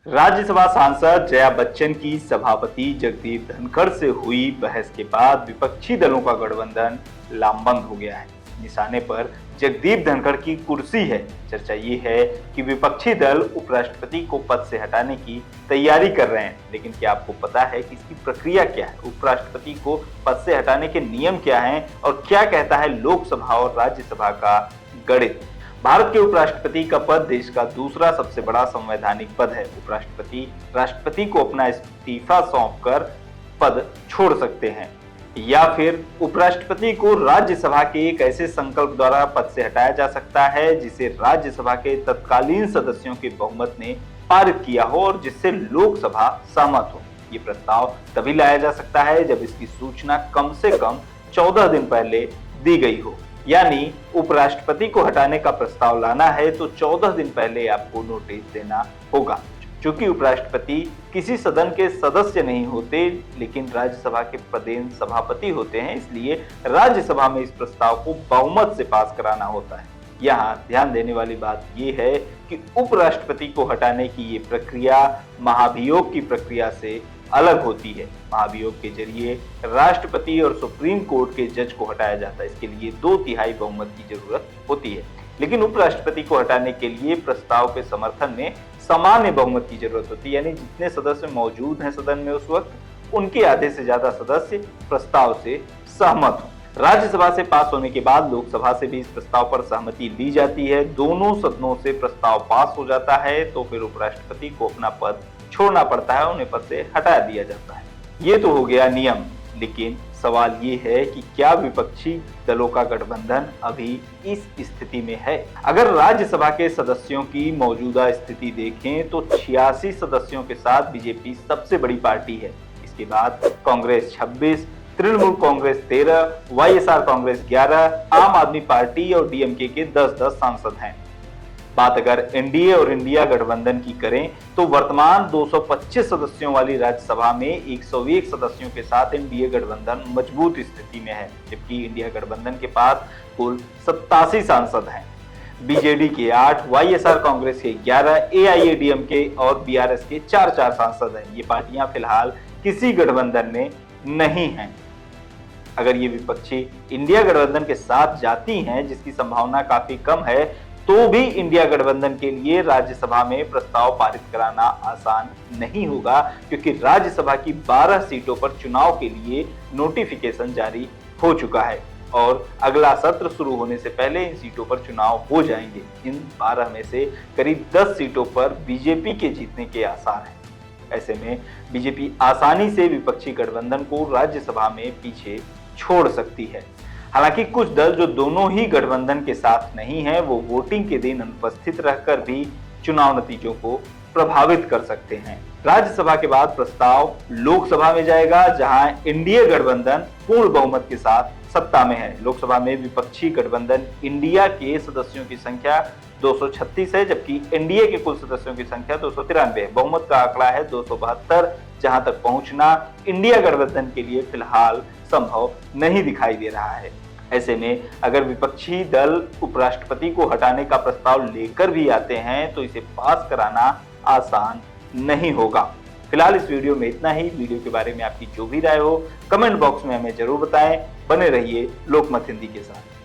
राज्यसभा सांसद जया बच्चन की सभापति जगदीप धनखड़ से हुई बहस के बाद विपक्षी दलों का गठबंधन लामबंद हो गया है। निशाने पर जगदीप धनखड़ की कुर्सी है। चर्चा ये है कि विपक्षी दल उपराष्ट्रपति को पद से हटाने की तैयारी कर रहे हैं, लेकिन क्या आपको पता है कि इसकी प्रक्रिया क्या है? उपराष्ट्रपति को पद से हटाने के नियम क्या हैं और क्या कहता है लोकसभा और राज्यसभा का गणित? भारत के उपराष्ट्रपति का पद देश का दूसरा सबसे बड़ा संवैधानिक पद है। उपराष्ट्रपति राष्ट्रपति को अपना इस्तीफा सौंपकर पद छोड़ सकते हैं या फिर उपराष्ट्रपति को राज्यसभा के एक ऐसे संकल्प द्वारा पद से हटाया जा सकता है जिसे राज्यसभा के तत्कालीन सदस्यों के बहुमत ने पारित किया हो और जिससे लोकसभा सहमत हो। ये प्रस्ताव तभी लाया जा सकता है जब इसकी सूचना कम से कम 14 दिन पहले दी गई हो। यानी उपराष्ट्रपति को हटाने का प्रस्ताव लाना है तो 14 दिन पहले आपको नोटिस देना होगा। चूंकि उपराष्ट्रपति किसी सदन के सदस्य नहीं होते लेकिन राज्यसभा के प्रदेश सभापति होते हैं, इसलिए राज्यसभा में इस प्रस्ताव को बहुमत से पास कराना होता है। यहाँ ध्यान देने वाली बात यह है कि उपराष्ट्रपति को हटाने की ये प्रक्रिया महाभियोग की प्रक्रिया से अलग होती है। महाभियोग के जरिए राष्ट्रपति और सुप्रीम कोर्ट के जज को हटाया जाता है। इसके लिए 2/3 बहुमत की जरूरत होती है, लेकिन उपराष्ट्रपति को हटाने के लिए प्रस्ताव के समर्थन में सामान्य बहुमत की जरूरत होती है। यानी जितने सदस्य मौजूद हैं सदन में उस वक्त, उनके आधे से ज्यादा सदस्य प्रस्ताव से सहमत हो। राज्यसभा से पास होने के बाद लोकसभा से भी इस प्रस्ताव पर सहमति ली जाती है। दोनों सदनों से प्रस्ताव पास हो जाता है तो फिर उपराष्ट्रपति को अपना पद छोड़ना पड़ता है, उन्हें पद से हटा दिया जाता है। ये तो हो गया नियम, लेकिन सवाल ये है कि क्या विपक्षी दलों का गठबंधन अभी इस स्थिति में है? अगर राज्यसभा के सदस्यों की मौजूदा स्थिति देखें तो 86 सदस्यों के साथ बीजेपी सबसे बड़ी पार्टी है। इसके बाद कांग्रेस 26, तृणमूल कांग्रेस 13, वाईएसआर कांग्रेस 11, आम आदमी पार्टी और डीएमके के 10-10 सांसद हैं। बात अगर एनडीए और इंडिया गठबंधन की करें तो वर्तमान 225 सदस्यों वाली राज्यसभा में 101 सदस्यों के साथ एनडीए गठबंधन मजबूत स्थिति में है, जबकि इंडिया गठबंधन के पास कुल 87 सांसद हैं। बीजेडी के 8, वाईएसआर कांग्रेस के 11, एआईएडीएमके और बीआरएस के 4-4 सांसद हैं। ये पार्टियां फिलहाल किसी गठबंधन में नहीं हैं। अगर ये विपक्षी इंडिया गठबंधन के साथ जाती हैं, जिसकी संभावना काफी कम है, तो भी इंडिया गठबंधन के लिए राज्यसभा में प्रस्ताव पारित कराना आसान नहीं होगा, क्योंकि राज्यसभा की 12 सीटों पर चुनाव के लिए नोटिफिकेशन जारी हो चुका है और अगला सत्र शुरू होने से पहले इन सीटों पर चुनाव हो जाएंगे। इन 12 में से करीब 10 सीटों पर बीजेपी के जीतने के आसार हैं। ऐसे में बीजेपी आसानी से विपक्षी गठबंधन को राज्यसभा में पीछे छोड़ सकती है। हालांकि कुछ दल जो दोनों ही गठबंधन के साथ नहीं है, वो वोटिंग के दिन अनुपस्थित रहकर भी चुनाव नतीजों को प्रभावित कर सकते हैं। राज्यसभा के बाद प्रस्ताव लोकसभा में जाएगा, जहां एनडीए गठबंधन पूर्ण बहुमत के साथ सत्ता में है। लोकसभा में विपक्षी गठबंधन इंडिया के सदस्यों की संख्या 236 है, जबकि एनडीए के कुल सदस्यों की संख्या 293 है। बहुमत का आंकड़ा है 272, जहां तक पहुंचना इंडिया गठबंधन के लिए फिलहाल संभव नहीं दिखाई दे रहा है। ऐसे में अगर विपक्षी दल उपराष्ट्रपति को हटाने का प्रस्ताव लेकर भी आते हैं तो इसे पास कराना आसान नहीं होगा। फिलहाल इस वीडियो में इतना ही। वीडियो के बारे में आपकी जो भी राय हो कमेंट बॉक्स में हमें जरूर बताएं। बने रहिए लोकमत हिंदी के साथ।